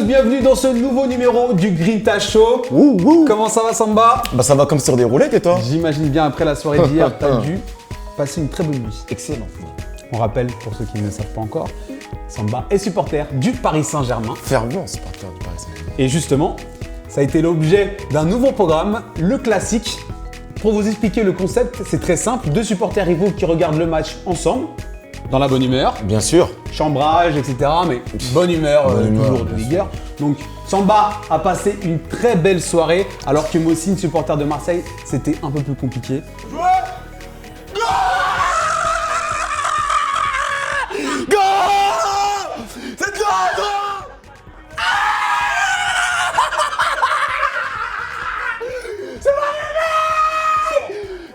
bienvenue dans ce nouveau numéro du Grinta Show. Comment ça va Samba? Bah ça va comme sur des roulettes et toi? J'imagine bien après la soirée d'hier, t'as dû passer une très bonne nuit. Excellent. On rappelle, pour ceux qui ne le savent pas encore, Samba est supporter du Paris Saint-Germain. Fervent supporter du Paris Saint-Germain. Et justement, ça a été l'objet d'un nouveau programme, le classique. Pour vous expliquer le concept, c'est très simple. Deux supporters rivaux qui regardent le match ensemble, dans la bonne humeur. Bien sûr. Chambrage, etc. Mais bonne humeur, toujours de bien vigueur. Donc Samba a passé une très belle soirée, alors que Mossine, supporter de Marseille, c'était un peu plus compliqué.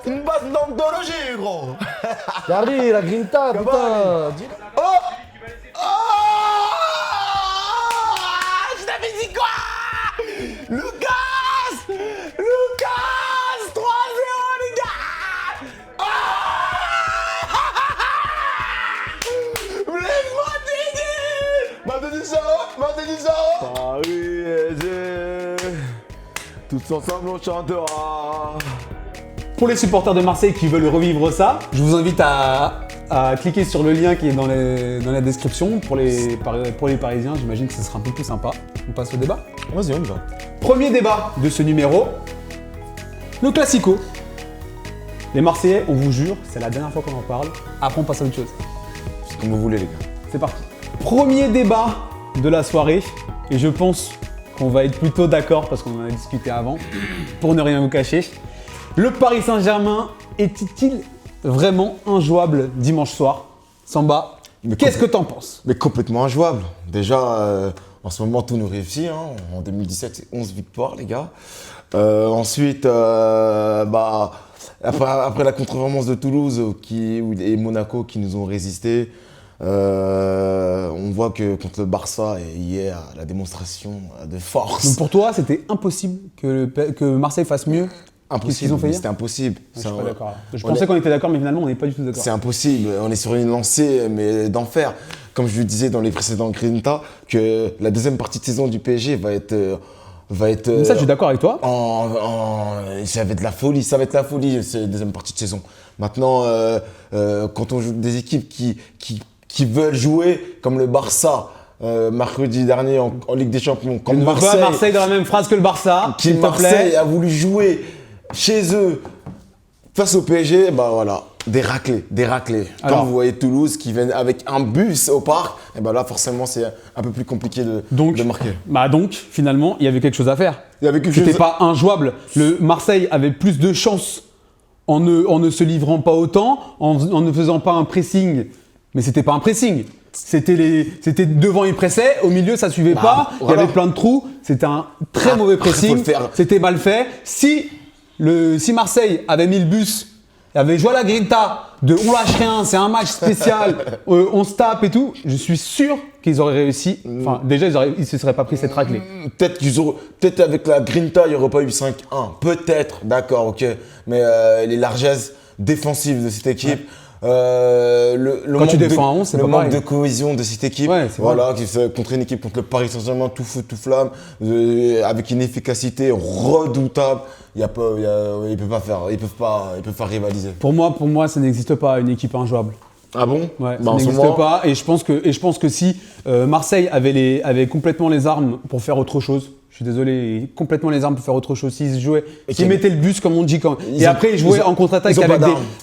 Une base d'anthologie, gros. Carré, la grinta, putain. Je t'avais dit quoi? Lucas 3-0 les gars. Laisse-moi t'aider. M'a dit ça. Paris tous ensemble on chantera. Pour les supporters de Marseille qui veulent revivre ça, je vous invite à cliquer sur le lien qui est dans la description. Pour les Parisiens, j'imagine que ce sera un peu plus sympa. On passe au débat. Vas-y, on y va. Premier débat de ce numéro, le classico. Les Marseillais, on vous jure, c'est la dernière fois qu'on en parle. Après, on passe à autre chose. C'est comme vous voulez les gars. C'est parti. Premier débat de la soirée, et je pense qu'on va être plutôt d'accord parce qu'on en a discuté avant, pour ne rien vous cacher. Le Paris Saint-Germain est-il vraiment injouable dimanche soir? Samba, qu'est-ce que t'en penses? Mais complètement injouable. Déjà, en ce moment, tout nous réussit. Hein. En 2017, c'est 11 victoires, les gars. Ensuite, après la contre-performance de Toulouse et Monaco qui nous ont résisté, on voit que contre le Barça, hier, la démonstration de force. Donc pour toi, c'était impossible que Marseille fasse mieux? Qu'est-ce qu'ils ont fait hier? C'était impossible. Je suis pas d'accord. Je pensais qu'on était d'accord, mais finalement, on n'est pas du tout d'accord. C'est impossible. On est sur une lancée, mais d'enfer. Comme je le disais dans les précédents Grinta, que la deuxième partie de saison du PSG va être. Mais ça, je suis d'accord avec toi. Ça va être la folie, cette deuxième partie de saison. Maintenant, quand on joue des équipes qui veulent jouer, comme le Barça, mercredi dernier en Ligue des Champions, comme Marseille. Marseille dans la même phrase que le Barça. Marseille a voulu jouer chez eux face au PSG, bah voilà, des raclés. Alors, quand vous voyez Toulouse qui vient avec un bus au parc, et bah là forcément c'est un peu plus compliqué de marquer. Donc finalement, il y avait quelque chose à faire. C'était C'était pas injouable. Le Marseille avait plus de chance en ne se livrant pas autant, en ne faisant pas un pressing, mais c'était pas un pressing. C'était devant, ils pressaient, au milieu ça suivait pas, il y avait plein de trous, c'était un très mauvais pressing, c'était mal fait. Si Marseille avait mis le bus, avait joué à la grinta de on lâche rien, c'est un match spécial, on se tape et tout, je suis sûr qu'ils auraient réussi. Enfin, déjà, ils se seraient pas pris cette raclée. Peut-être avec la grinta, il n'y aurait pas eu 5-1. Peut-être, d'accord, ok. Mais les largesses défensives de cette équipe. Quand tu défends à 11, c'est pas pareil. Le manque de cohésion de cette équipe, contre une équipe, contre le Paris Saint-Germain, tout feu, tout flamme, avec une efficacité redoutable, il peut pas rivaliser. Pour moi, ça n'existe pas une équipe injouable. Ah bon? Ouais, ça n'existe pas. Et je pense que si Marseille avait complètement les armes pour faire autre chose. Je suis désolé, complètement les armes pour faire autre chose. S'ils jouaient, s'ils mettaient le bus comme on dit, après ils jouaient en contre-attaque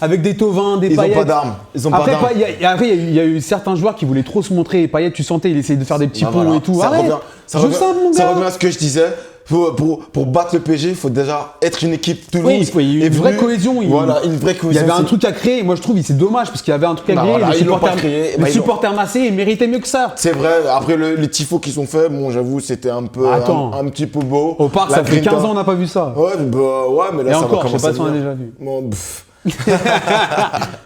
avec des Thauvin, des Payet. Ils ont pas d'armes. Après, il y a eu certains joueurs qui voulaient trop se montrer. Payet, tu sentais, il essayait de faire des petits ponts et tout. Ça revient à ce que je disais. Pour battre le PSG, il faut déjà être une équipe Toulouse. Oui, il y a une vraie cohésion. Une vraie cohésion. Il y avait un truc à créer. Moi, je trouve que c'est dommage parce qu'il y avait un truc à créer. Les supporters marseillais, ils méritaient mieux que ça. C'est vrai. Après, les tifos qu'ils ont fait, bon, j'avoue, c'était un peu un petit peu beau. Au parc, ça fait 15 ans, on n'a pas vu ça. Ouais, mais là, et ça encore, va je sais pas si on a déjà vu.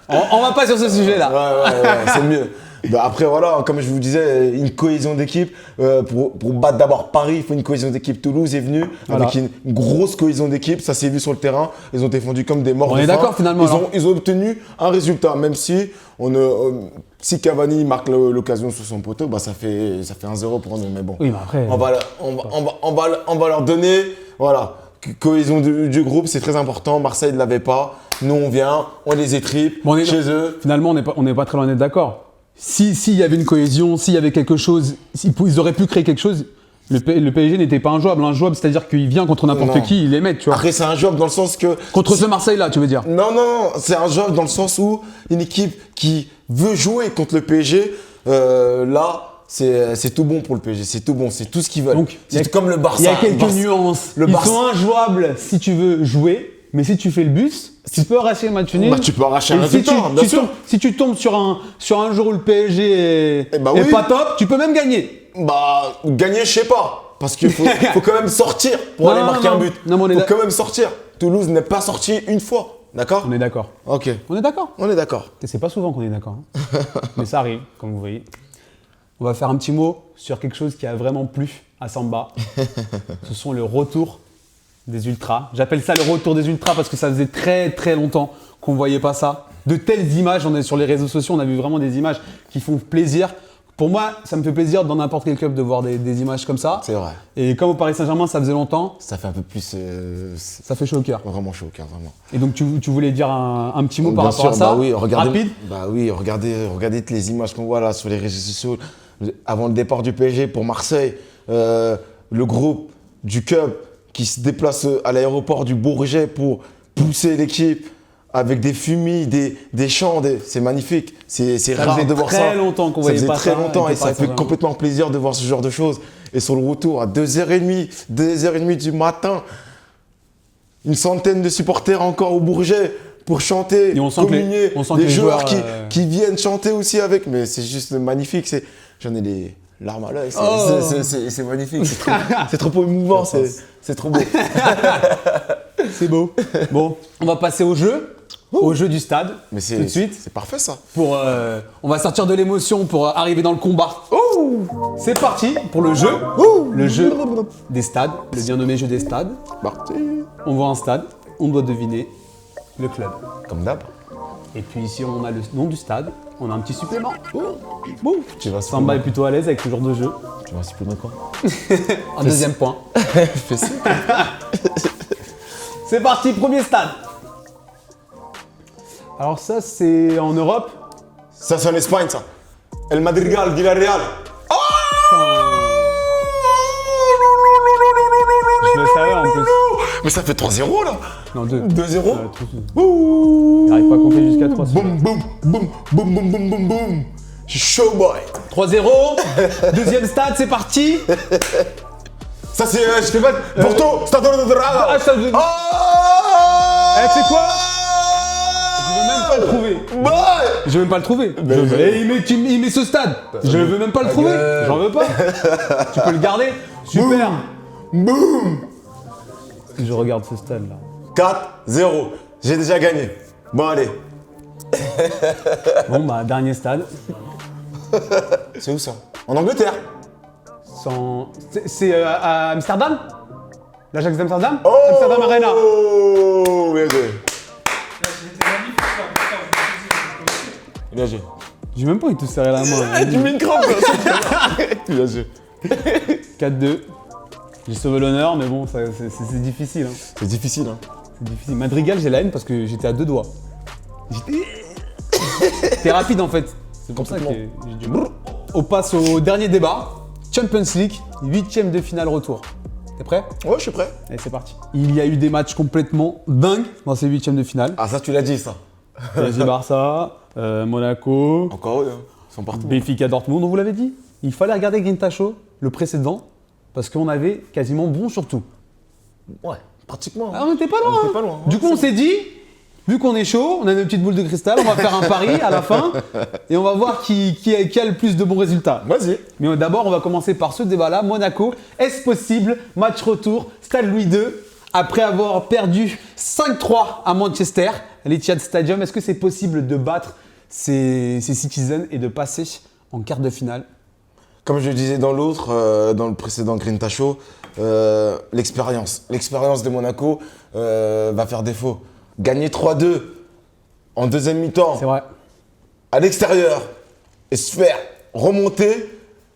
On va pas sur ce sujet-là. Ouais, c'est mieux. Bah après, voilà, comme je vous disais, une cohésion d'équipe. Pour battre d'abord Paris, il faut une cohésion d'équipe. Toulouse est venu Voilà. avec une grosse cohésion d'équipe. Ça s'est vu sur le terrain. Ils ont défendu comme des morts On de est faim. d'accord, finalement, alors. Ils ont obtenu un résultat, même si si Cavani marque l'occasion sur son poteau, bah ça fait 1-0 pour nous. Mais bon, Oui, mais après. on va leur donner, voilà, cohésion du groupe, c'est très important. Marseille ne l'avait pas. Nous, on vient, on les étripe Bon, on est- chez eux. Finalement, on n'est pas très loin d'être d'accord. S'il y avait une cohésion, s'il y avait quelque chose, ils auraient pu créer quelque chose. Le PSG n'était pas injouable. Injouable, c'est-à-dire qu'il vient contre n'importe Non. qui, il les met, tu vois. Après, c'est un job dans le sens que. Contre ce Marseille-là, tu veux dire. Non, c'est un job dans le sens où une équipe qui veut jouer contre le PSG, là, c'est tout bon pour le PSG. C'est tout bon, c'est tout ce qu'ils veulent. Donc, il y a- c'est comme le Barça. Il y a quelques Le Barça- nuances. le Ils Barça- sont injouables si tu veux jouer, mais si tu fais le bus, tu peux arracher le match nul. Bah, tu peux arracher un Et si résultat, bien sûr. si tu tombes sur un jour où le PSG est, Eh bah est oui. pas top, tu peux même gagner. Bah, gagner, je sais pas. Parce qu'il faut quand même sortir pour Non, aller non, marquer non. un but. Non, mais on est faut d'ac- quand même sortir. Toulouse n'est pas sorti une fois. D'accord On est d'accord. Ok. On est d'accord. On est d'accord. Et c'est pas souvent qu'on est d'accord. hein. Mais ça arrive, comme vous voyez. On va faire un petit mot sur quelque chose qui a vraiment plu à Samba. Ce sont le retour des ultras. J'appelle ça le retour des ultras parce que ça faisait très très longtemps qu'on ne voyait pas ça. De telles images, on est sur les réseaux sociaux, on a vu vraiment des images qui font plaisir. Pour moi, ça me fait plaisir dans n'importe quel club de voir des images comme ça. C'est vrai. Et comme au Paris Saint-Germain, ça faisait longtemps, Ça fait un peu plus. ça fait chaud au cœur. Vraiment chaud au cœur, vraiment. Et donc tu voulais dire un petit mot par Bien rapport à sûr, ça bah oui, rapide. regardez toutes les images qu'on voit là sur les réseaux sociaux. Avant le départ du PSG pour Marseille, le groupe du Cup qui se déplace à l'aéroport du Bourget pour pousser l'équipe avec des fumis, des chants, c'est magnifique. C'est Ça rare faisait de voir ça. très longtemps qu'on Ça voyait faisait pas très ça longtemps avec et le ça Paris fait Saint-Germain. complètement plaisir de voir ce genre de choses. Et sur le retour à 2h30 du matin, une centaine de supporters encore au Bourget pour chanter, Et on sent que communier, on sent que des les joueurs joueurs, qui viennent chanter aussi avec. Mais c'est juste magnifique. J'en ai les larmes à l'œil. C'est magnifique. C'est trop émouvant. C'est trop beau. C'est beau. Bon, on va passer au jeu. Au jeu du stade, Mais tout de suite. c'est parfait ça. On va sortir de l'émotion pour arriver dans le combat. C'est parti pour le jeu. Le jeu des stades, le bien nommé jeu des stades. Parti. On voit un stade, on doit deviner le club. Comme d'hab. Et puis si on a le nom du stade, on a un petit supplément. Bon. Tu vas Samba est plutôt à l'aise avec ce genre de jeu. Tu vas supprimer quoi? Un deuxième point. Fais ça. C'est parti, premier stade. Alors ça, c'est en Europe. Ça, c'est en Espagne, ça. El Madrigal, Villarreal. Je le savais en plus. Mais ça fait 3-0 là. Non, 2. 2-0. Il n'arrive pas à compter jusqu'à 3. Boum, boum, boum, boum, boum, boum, boum, boum. Je suis chaud, boy. 3-0. Deuxième stade, c'est parti. Ça, c'est. je sais pas. Porto, Stade de Braga. Ah, ça, je... Ah Eh, tu sais quoi? Je veux même pas le trouver. Boy. Je veux même pas le trouver. Mais- Il met ce stade. Je veux même pas le trouver. gueule. J'en veux pas. Tu peux le garder. Super. Boum. Je regarde ce stade là. 4-0. J'ai déjà gagné. Bon, allez. Bon bah dernier stade. C'est où ça? En Angleterre. C'est à Amsterdam? L'Ajax d'Amsterdam? Amsterdam Arena. Oh, bien joué. Bien joué. J'ai même pas envie de te serrer la main. Tu mets une crampe. Bien joué. 4-2. J'ai sauvé l'honneur, mais bon, c'est difficile. Hein. C'est difficile, hein. C'est difficile. Madrigal, j'ai la haine parce que j'étais à 2 doigts. T'es rapide en fait. C'est pour ça que j'ai du mal. On passe au dernier débat. Champions League, 8e de finale retour. T'es prêt? Ouais, je suis prêt. Allez, c'est parti. Il y a eu des matchs complètement dingues dans ces 8e de finale. Ah, ça, tu l'as dit, ça. PSG Barça, Monaco, Encore eux, hein. Ils sont partout. Benfica Dortmund, on vous l'avait dit. Il fallait regarder Grinta Show, le précédent, parce qu'on avait quasiment bon sur tout. Ouais, pratiquement. Ah, on n'était pas loin. On était hein. pas loin. Du coup, on s'est dit, vu qu'on est chaud, on a une petite boule de cristal, on va faire un pari à la fin et on va voir qui a le plus de bons résultats. Vas-y. Mais d'abord, on va commencer par ce débat-là. Monaco, est-ce possible? Match retour, Stade Louis II, après avoir perdu 5-3 à Manchester, à l'Etihad Stadium, est-ce que c'est possible de battre ces Citizens et de passer en quart de finale. Comme je le disais dans le précédent Grinta Show, l'expérience. L'expérience de Monaco va faire défaut. Gagner 3-2 en deuxième mi-temps C'est vrai. à l'extérieur et se faire remonter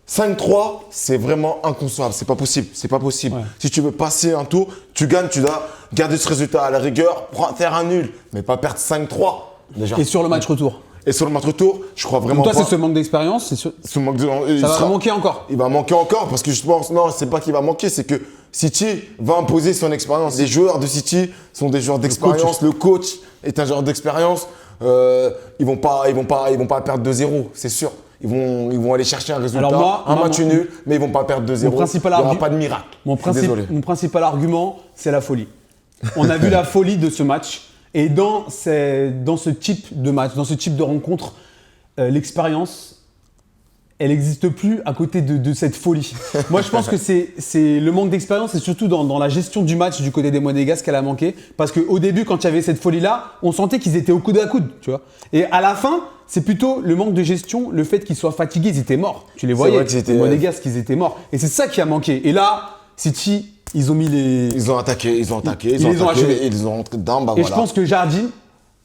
5-3, c'est vraiment inconcevable. C'est pas possible. C'est pas possible. Ouais. Si tu veux passer un tour, tu gagnes, tu dois garder ce résultat à la rigueur, faire un nul, mais pas perdre 5-3 déjà. Et sur le match retour. Et sur le match retour, je crois vraiment Donc toi, pas. c'est ce manque d'expérience, Ce manque de- il ça va sera- manquer encore. Il va manquer encore parce que je pense, non, c'est pas qu'il va manquer, c'est que City va imposer son expérience. Les joueurs de City sont des joueurs d'expérience. Le coach est un joueur d'expérience. Ils vont pas perdre 2-0, c'est sûr. Ils vont aller chercher un résultat, Alors moi, un match nul, mais ils vont pas perdre 2-0. Mon principal Il n'y aura argu- pas de miracle. Mon, Je suis désolé. mon principal argument, c'est la folie. On a vu la folie de ce match. Et dans ce type de match, dans ce type de rencontre, l'expérience, elle n'existe plus à côté de cette folie. Moi, je pense que c'est le manque d'expérience et surtout dans la gestion du match du côté des Monégasques qu'elle a manqué. Parce qu'au début, quand il y avait cette folie-là, on sentait qu'ils étaient au coude à coude, tu vois. Et à la fin, c'est plutôt le manque de gestion, le fait qu'ils soient fatigués, ils étaient morts. Tu les voyais, vrai qu'ils étaient- les Monégasques, ils étaient morts. Et c'est ça qui a manqué. Et là, City, ils ont mis les... Ils ont attaqué, ils ont les ont achevés. et ils ont rentré dedans. Bah Et voilà. je pense que Jardim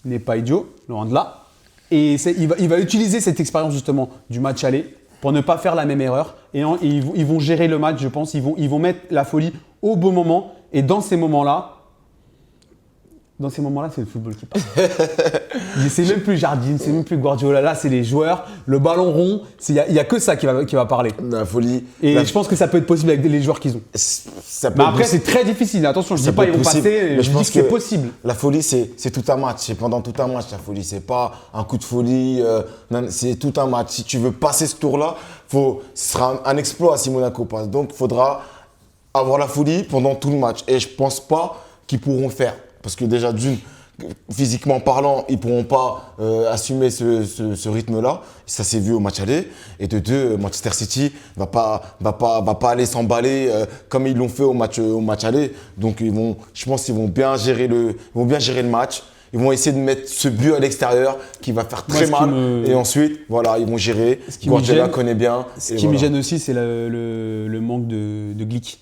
n'est pas idiot, loin de là. Et il va utiliser cette expérience justement du match aller pour ne pas faire la même erreur. Et ils vont gérer le match, je pense. Ils vont mettre la folie au bon moment. Et dans ces moments-là, c'est le football qui parle. C'est même plus Jardim, c'est même plus Guardiola. Là, c'est les joueurs, le ballon rond. Il n'y a que ça qui va parler. La folie. Et la- je pense que ça peut être possible avec les joueurs qu'ils ont. ça peut Mais être après, possible. c'est très difficile. Attention, je ne Ça dis pas peut ils vont être possible, passer. mais Je je dis pense que c'est que possible. La folie, c'est tout un match. C'est pendant tout un match, la folie. C'est pas un coup de folie. C'est tout un match. Si tu veux passer ce tour-là, ce sera un exploit si Monaco passe. Donc, il faudra avoir la folie pendant tout le match. Et je pense pas qu'ils pourront le faire. Parce que déjà, d'une, physiquement parlant, ils pourront pas assumer ce rythme-là. Ça s'est vu au match aller. Et de deux, Manchester City va pas aller s'emballer comme ils l'ont fait au match aller. Donc je pense qu'ils vont bien gérer le match. Ils vont essayer de mettre ce but à l'extérieur qui va faire très Moi, ce qui mal. me- Et ensuite, voilà, ils vont gérer. qui me Guardiola gêne- connaît bien. Ce Et qui me voilà. gêne aussi, c'est le manque de Glick.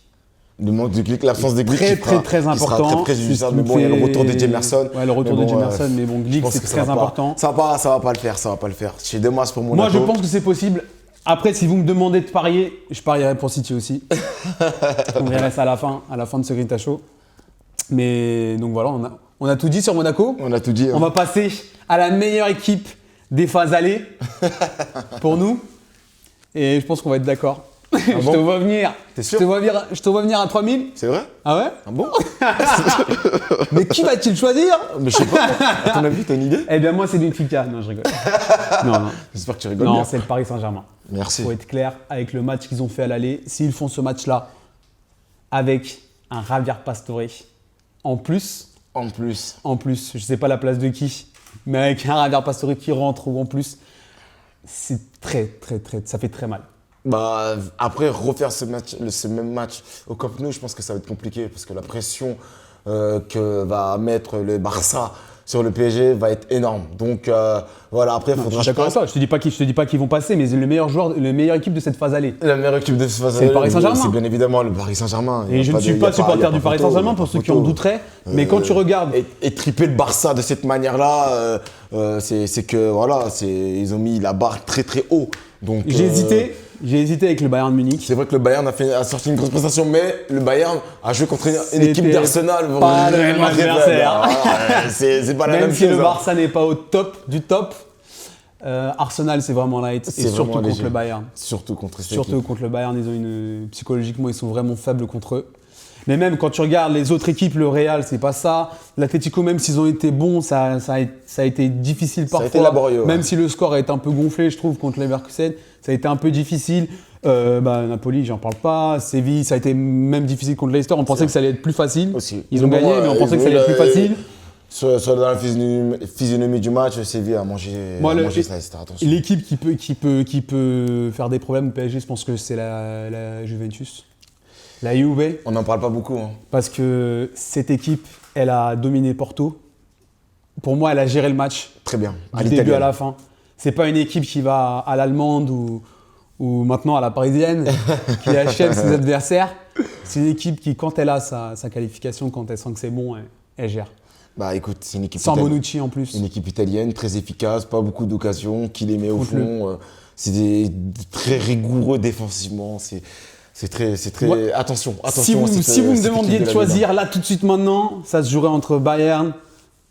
Le manque de clic, l'absence de clic Très, qui sera- très qui sera important. très préjudiciable. C'est Mais ce qui bon, il y a me le retour de fait- Jemerson. Ouais, le retour Mais de bon, Jemerson, mais bon, je Glick, pense c'est que très important. Ça va pas le faire, ça va pas le faire. C'est dommage pour Monaco. Moi, je pense que c'est possible. Après, si vous me demandez de parier, je parierai pour City aussi. On verra ça à la fin de ce Grinta Show. Mais donc voilà, on a tout dit sur Monaco. On a tout dit. hein. On va passer à la meilleure équipe des phases allées pour nous. Et je pense qu'on va être d'accord. Je bon te vois venir. T'es sûr Je te vois venir à 3000. C'est vrai? Ah ouais? Ah bon? Mais qui va-t-il choisir? Mais je sais pas. À ton avis, t'as une idée? Eh bien, moi, c'est Benfica. Non, je rigole. Non. J'espère que tu rigoles Non, bien. c'est le Paris Saint-Germain. Merci. Pour être clair, avec le match qu'ils ont fait à l'aller, s'ils font ce match-là avec un Javier Pastore en plus, En plus. je ne sais pas la place de qui, mais avec un Javier Pastore qui rentre ou en plus, c'est très, ça fait très mal. Bah, après, refaire ce même match au Camp Nou, je pense que ça va être compliqué parce que la pression que va mettre le Barça sur le PSG va être énorme. Donc voilà, après, il Je faudra. suis d'accord avec toi. Je te dis pas qu'ils vont passer, mais le meilleure équipe de cette phase aller. La meilleure équipe de ce phase C'est le Paris Saint-Germain. C'est bien évidemment le Paris Saint-Germain. Il y Et a je pas ne suis de- il y pas a il y supporter a du pas Paris photo, Saint-Germain il y a pour pas ceux qui en photo. douteraient. Mais quand tu regardes, Et tripler le Barça de cette manière-là, c'est que voilà, ils ont mis la barre très très haut. Donc j'ai hésité avec le Bayern de Munich. c'est vrai que le Bayern a sorti une grosse prestation, mais le Bayern a joué contre une équipe C'était d'Arsenal. pas le vraiment même très faible. adversaire. Voilà, c'est pas la Même même si chose. le hein. Barça n'est pas au top du top, Arsenal c'est vraiment light. C'est Et surtout vraiment contre léger. le Bayern. Surtout contre cette Surtout équipe. contre le Bayern, psychologiquement ils sont vraiment faibles contre eux. Mais même quand tu regardes les autres équipes, le Real c'est pas ça. L'Atlético, même s'ils ont été bons, ça a été difficile Ça a parfois. été laborieux, ouais. Même si le score a été un peu gonflé, je trouve, contre Leverkusen, ça a été un peu difficile. Napoli, j'en parle pas. Séville, ça a été même difficile contre Leicester. On pensait que ça allait être plus facile. Aussi. Ils ont Bon, gagné, mais on pensait que ça allait être plus facile. Soit dans la physionomie du match, Séville a mangé ça, Leicester, attention. L'équipe qui peut faire des problèmes au PSG, je pense que c'est la Juventus. La Juve, On n'en parle pas beaucoup. Hein. parce que cette équipe, elle a dominé Porto. Pour moi, elle a géré le match Très bien. du début à la fin. C'est pas une équipe qui va à l'allemande ou maintenant à la parisienne, qui achève ses adversaires. C'est une équipe qui, quand elle a sa qualification, quand elle sent que c'est bon, elle gère. Bah écoute, c'est une équipe Sans Bonucci en plus. Une équipe italienne, très efficace, pas beaucoup d'occasions, qui les met au fond. C'est très rigoureux défensivement. C'est très. Ouais. Attention. Si vous me demandiez de choisir là tout de suite maintenant, ça se jouerait entre Bayern,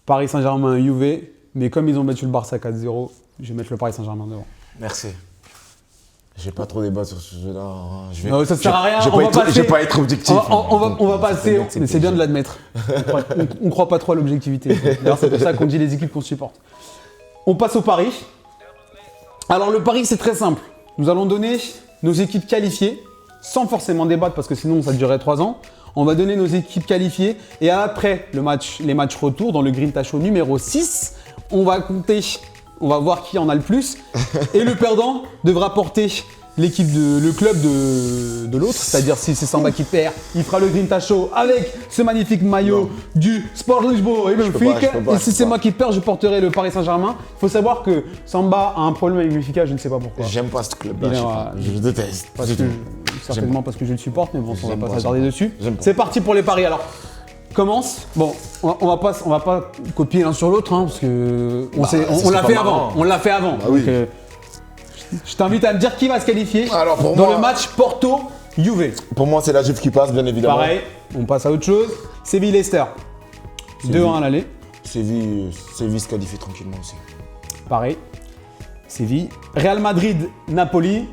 Paris Saint-Germain et Juve. Mais comme ils ont battu le Barça 4-0, je vais mettre le Paris Saint-Germain devant. Merci. J'ai pas trop débat sur ce jeu-là. Hein. Non, ça sert à rien. Je vais pas être objectif. On va passer, mais c'est bien de l'admettre. On croit pas trop à l'objectivité. D'ailleurs, c'est pour ça qu'on dit les équipes qu'on supporte. On passe au pari. Alors le pari, c'est très simple. Nous allons donner nos équipes qualifiées, sans forcément débattre parce que sinon ça durerait 3 ans. On va donner nos équipes qualifiées et après les matchs retour dans le Green Show numéro 6, on va compter, on va voir qui en a le plus et le perdant devra porter le club de l'autre, c'est-à-dire si c'est Samba qui perd, il fera le Green Show avec ce magnifique maillot du Sport Lisboa et Benfica. Et si c'est moi qui perds, je porterai le Paris Saint-Germain. Il faut savoir que Samba a un problème avec Benfica, je ne sais pas pourquoi. J'aime pas ce club-là, je le déteste. Certainement parce que je le supporte, mais bon, on va pas s'attarder dessus. C'est parti pour les paris alors. Commence. Bon, on va pas copier l'un sur l'autre, hein, parce que on l'a fait avant. On l'a fait avant. Bah oui. Donc, je t'invite à me dire qui va se qualifier alors pour dans moi, le match Porto-Juve. Pour moi, c'est la Juve qui passe, bien évidemment. Pareil, on passe à autre chose. Séville-Leicester. 2-1 à l'aller. Séville se qualifie tranquillement aussi. Pareil. Séville. Real Madrid-Napoli.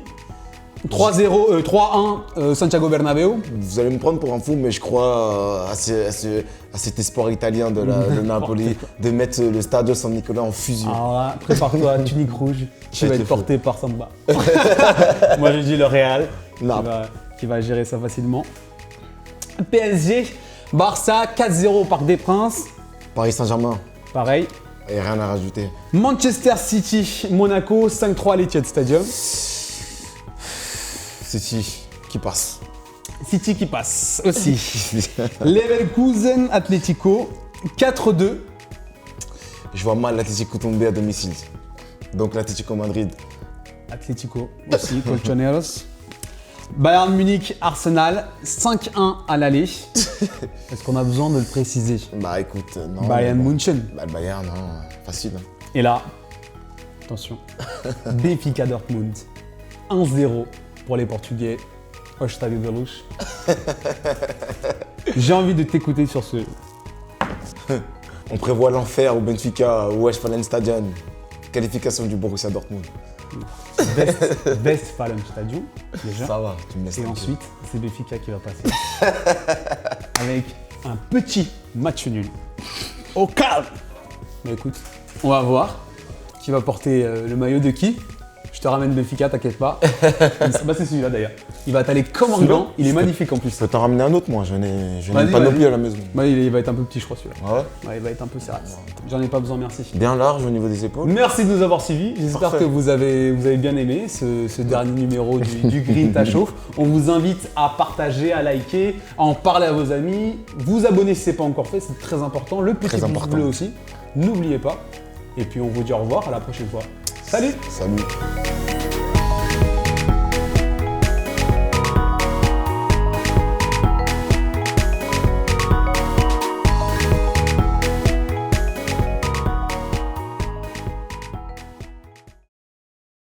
3-1 Santiago Bernabéu. Vous allez me prendre pour un fou, mais je crois à cet espoir italien de Napoli de mettre le Stadio San Nicolas en fusion. Alors là, prépare-toi à tunique rouge. Tu vas être porté par Samba. Moi, je dis le Real qui va gérer ça facilement. PSG, Barça, 4-0 au Parc des Princes. Paris Saint-Germain. Pareil. Et rien à rajouter. Manchester City, Monaco, 5-3 à l'Etihad Stadium. City qui passe. City qui passe aussi. Leverkusen, Atlético, 4-2. Je vois mal l'Atlético tomber à domicile. Donc l'Atlético Madrid. Atlético aussi, Colchoneros. Bayern Munich, Arsenal, 5-1 à l'aller. Est-ce qu'on a besoin de le préciser? Bah écoute, non. Bayern München. Bah le Bayern, non, facile. Hein. Et là, attention, Benfica Dortmund, 1-0 pour les Portugais au Stade de Luz. J'ai envie de t'écouter sur ce. On prévoit l'enfer au Benfica, au Westfalenstadion. Qualification du Borussia Dortmund. Westfalenstadion, déjà. Ça va, tu me laisses. Et ensuite, c'est Benfica qui va passer. Avec un petit match nul. Au calme. Mais écoute, on va voir qui va porter le maillot de qui. Je te ramène Benfica, t'inquiète pas. Bah, c'est celui-là d'ailleurs. Il va t'aller comme un gant. Il est magnifique en plus. Je peux t'en ramener un autre, moi. Je n'ai pas non plus à la maison. Bah, il va être un peu petit, je crois, celui-là. Ah ouais? Ouais, il va être un peu serré. J'en ai pas besoin, merci. Bien large au niveau des épaules. Merci de nous avoir suivis. J'espère que vous avez bien aimé ce dernier numéro du Green Show. On vous invite à partager, à liker, à en parler à vos amis. Vous abonner si ce n'est pas encore fait, c'est très important. Le petit pouce bleu aussi. N'oubliez pas. Et puis on vous dit au revoir, à la prochaine fois. Salut! Salut!